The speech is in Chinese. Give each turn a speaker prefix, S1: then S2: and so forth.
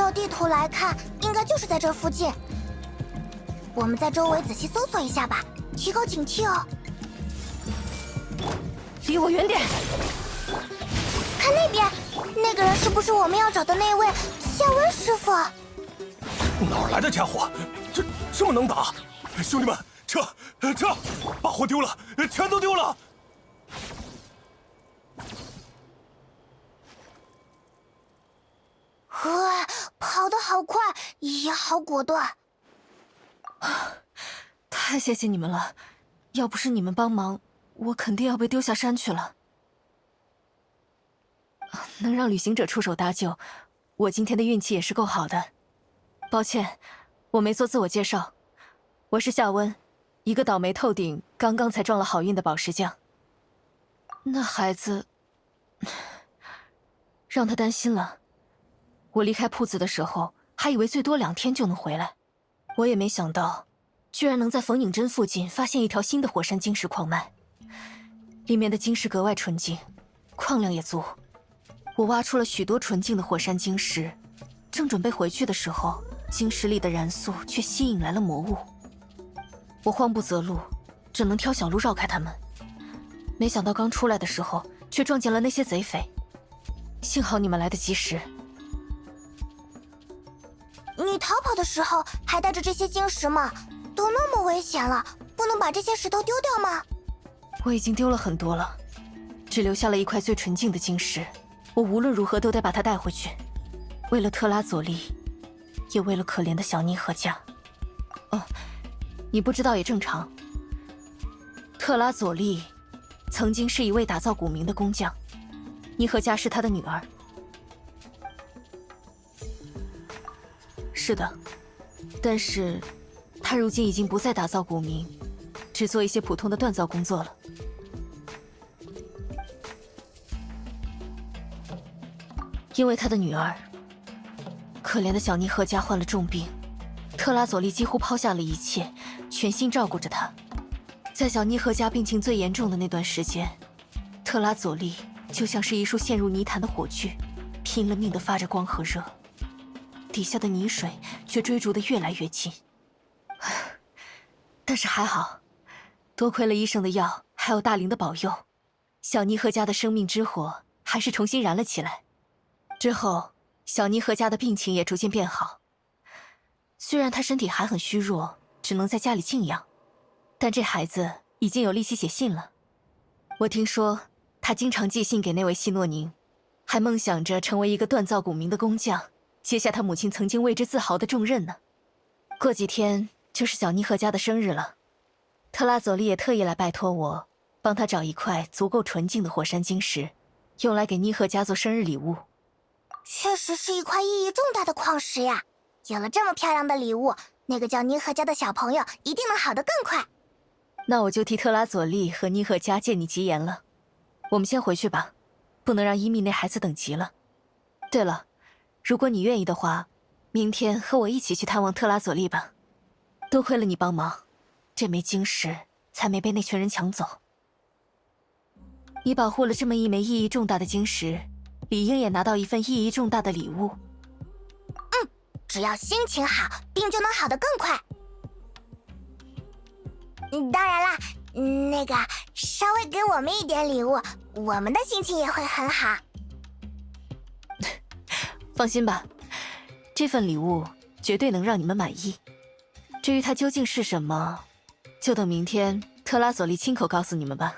S1: 照地图来看，应该就是在这附近。我们在周围仔细搜索一下吧，提高警惕哦。
S2: 离我远点！
S1: 看那边，那个人是不是我们要找的那位夏温师傅？
S3: 哪来的家伙？这么能打？兄弟们，撤！把货丢了，全都丢了！
S1: 跑得好快，也好果断。
S2: 太谢谢你们了，要不是你们帮忙，我肯定要被丢下山去了。能让旅行者出手搭救，我今天的运气也是够好的。抱歉，我没做自我介绍，我是夏温，一个倒霉透顶、刚刚才撞了好运的宝石匠。那孩子，让他担心了。我离开铺子的时候，还以为最多2天就能回来，我也没想到，居然能在冯颖珍附近发现一条新的火山晶石矿脉，里面的晶石格外纯净，矿量也足。我挖出了许多纯净的火山晶石，正准备回去的时候，晶石里的燃素却吸引来了魔物。我慌不择路，只能挑小路绕开他们。没想到刚出来的时候，却撞见了那些贼匪。幸好你们来得及时。
S1: 你逃跑的时候还带着这些晶石吗？都那么危险了，不能把这些石头丢掉吗？
S2: 我已经丢了很多了，只留下了一块最纯净的晶石。我无论如何都得把它带回去，为了特拉佐利，也为了可怜的小妮和家。哦，你不知道也正常。特拉佐利曾经是一位打造古冥的工匠，妮和家是他的女儿。是的，但是他如今已经不再打造古冥，只做一些普通的锻造工作了。因为他的女儿，可怜的小妮和家患了重病，特拉佐利几乎抛下了一切，全心照顾着她。在小妮和家病情最严重的那段时间，特拉佐利就像是一束陷入泥潭的火炬，拼了命地发着光和热，底下的泥水却追逐得越来越近。但是还好，多亏了医生的药，还有大灵的保佑，小妮和家的生命之火还是重新燃了起来。之后，小妮和家的病情也逐渐变好。虽然她身体还很虚弱，只能在家里静养，但这孩子已经有力气写信了。我听说，他经常寄信给那位希诺宁，还梦想着成为一个锻造古冥的工匠，接下他母亲曾经为之自豪的重任呢。过几天就是小妮和家的生日了，特拉佐利也特意来拜托我，帮他找一块足够纯净的火山晶石，用来给妮和家做生日礼物。
S1: 确实是一块意义重大的矿石呀！有了这么漂亮的礼物，那个叫妮和家的小朋友一定能好得更快。
S2: 那我就替特拉佐利和妮和家借你吉言了。我们先回去吧，不能让伊密那孩子等急了。对了，如果你愿意的话，明天和我一起去探望特拉佐利吧。多亏了你帮忙，这枚晶石才没被那群人抢走。你保护了这么一枚意义重大的晶石，理应也拿到一份意义重大的礼物。
S1: 只要心情好，病就能好得更快。当然啦，那个稍微给我们一点礼物，我们的心情也会很好。
S2: 放心吧，这份礼物绝对能让你们满意。至于它究竟是什么，就等明天特拉佐利亲口告诉你们吧。